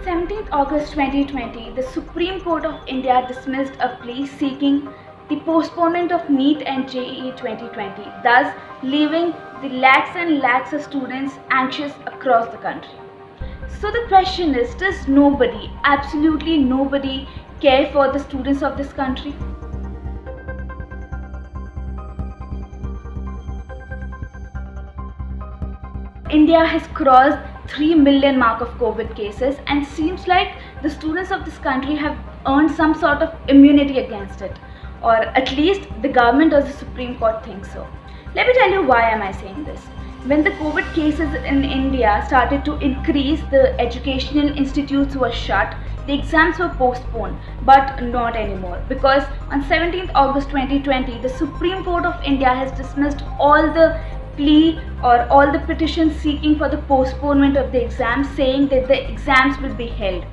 On 17th August 2020, the Supreme Court of India dismissed a plea seeking the postponement of NEET and JEE 2020, thus leaving the lakhs and lakhs of students anxious across the country. So the question is, does nobody, absolutely nobody, care for the students of this country? India has crossed 3 million mark of COVID cases, and seems like the students of this country have earned some sort of immunity against it, or at least the government or the Supreme Court thinks so. Let me tell you why am I saying this. When the COVID cases in India started to increase, the educational institutes were shut, the exams were postponed, but not anymore, because on 17th August 2020, the Supreme Court of India has dismissed all the plea or all the petitions seeking for the postponement of the exams, saying that the exams will be held.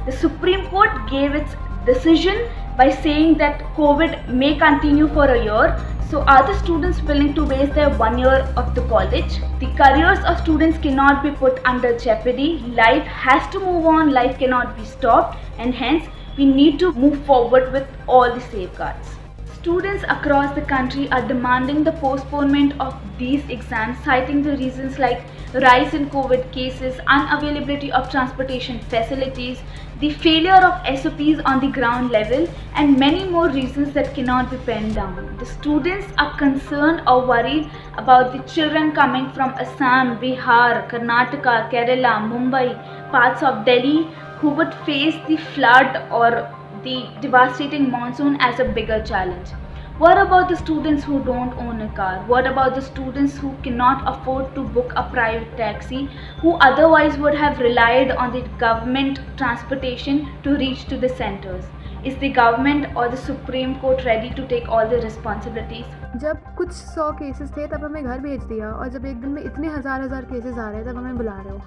The Supreme Court gave its decision by saying that COVID may continue for a year. So are the students willing to waste their 1 year of the college? The careers of students cannot be put under jeopardy. Life has to move on, life cannot be stopped, and hence we need to move forward with all the safeguards. Students across the country are demanding the postponement of these exams, citing the reasons like rise in COVID cases, unavailability of transportation facilities, the failure of SOPs on the ground level, and many more reasons that cannot be penned down. The students are concerned or worried about the children coming from Assam, Bihar, Karnataka, Kerala, Mumbai, parts of Delhi, who would face the flood or the devastating monsoon as a bigger challenge. What about the students who don't own a car? What about the students who cannot afford to book a private taxi, who otherwise would have relied on the government transportation to reach to the centers? Is the government or the Supreme Court ready to take all the responsibilities? जब कुछ 100 cases थे तब हमें घर भेज दिया, और जब एक दिन में इतने हज़ार केसेस आ रहे हैं तब हमें बुला रहे हो।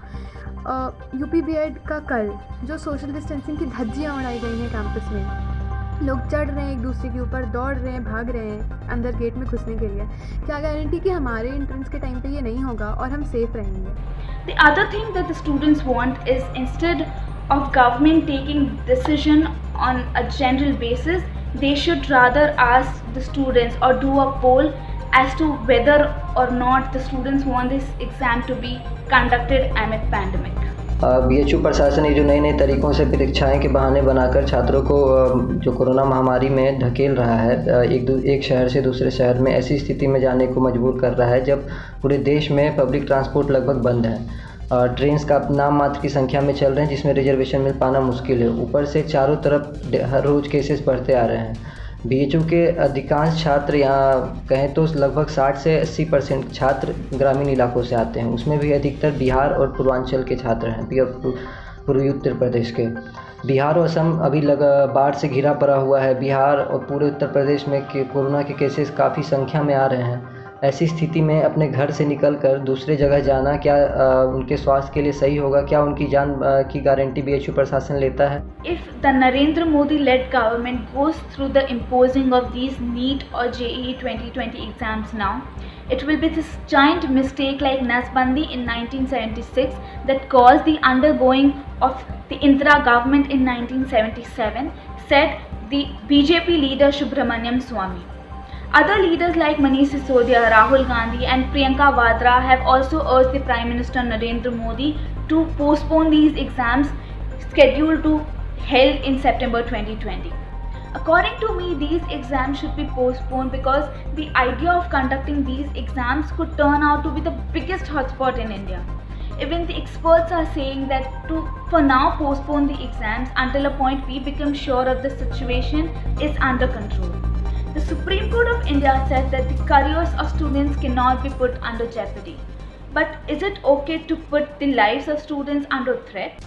यूपी बीएड का कल जो सोशल डिस्टेंसिंग की धज्जियाँ उड़ाई गई हैं कैंपस में, लोग चढ़ रहे हैं एक दूसरे के ऊपर, दौड़ रहे हैं, भाग रहे हैं अंदर गेट में घुसने के लिए। क्या गारंटी कि हमारे एंट्रेंस के टाइम पे ये नहीं होगा और हम सेफ रहेंगे? The other thing that the students want is, instead of government taking decision on a general basis, they should rather ask the students or do a poll as to whether or not the students want this exam to be conducted amid pandemic. BHU प्रशासन ये जो नए नए तरीक़ों से परीक्षाएं के बहाने बनाकर छात्रों को जो कोरोना महामारी में धकेल रहा है, एक शहर से दूसरे शहर में ऐसी स्थिति में जाने को मजबूर कर रहा है जब पूरे देश में पब्लिक ट्रांसपोर्ट लगभग बंद है। ट्रेन्स का नाम मात्र की संख्या में चल रहे हैं जिसमें रिजर्वेशन मिल पाना मुश्किल है। ऊपर से चारों तरफ हर रोज़ केसेस बढ़ते आ रहे हैं। बीएचयू के अधिकांश छात्र, यहाँ कहें तो लगभग 60 से 80% छात्र ग्रामीण इलाकों से आते हैं, उसमें भी अधिकतर बिहार और पूर्वांचल के छात्र हैं, पूर्वी उत्तर प्रदेश के। बिहार और असम अभी बाढ़ से घिरा पड़ा हुआ है। बिहार और पूरे उत्तर प्रदेश में कोरोना के केसेस काफ़ी संख्या में आ रहे हैं। ऐसी स्थिति में अपने घर से निकलकर दूसरे जगह जाना क्या उनके स्वास्थ्य के लिए सही होगा? क्या उनकी जान की गारंटी बीएचयू प्रशासन लेता है? If the Narendra Modi led government goes through the imposing of these NEET or JEE 2020 exams now, it will be this giant mistake like Nasbandi in 1976 that caused the undergoing of the Indira government in 1977, said the BJP leader Subramaniam Swamy. Other leaders like Manish Sisodia, Rahul Gandhi and Priyanka Vadra have also urged the Prime Minister Narendra Modi to postpone these exams scheduled to held in September 2020. According to me, these exams should be postponed because the idea of conducting these exams could turn out to be the biggest hotspot in India. Even the experts are saying that to for now postpone the exams until a point we become sure of the situation is under control. The Supreme Court of India said that the careers of students cannot be put under jeopardy. But is it okay to put the lives of students under threat?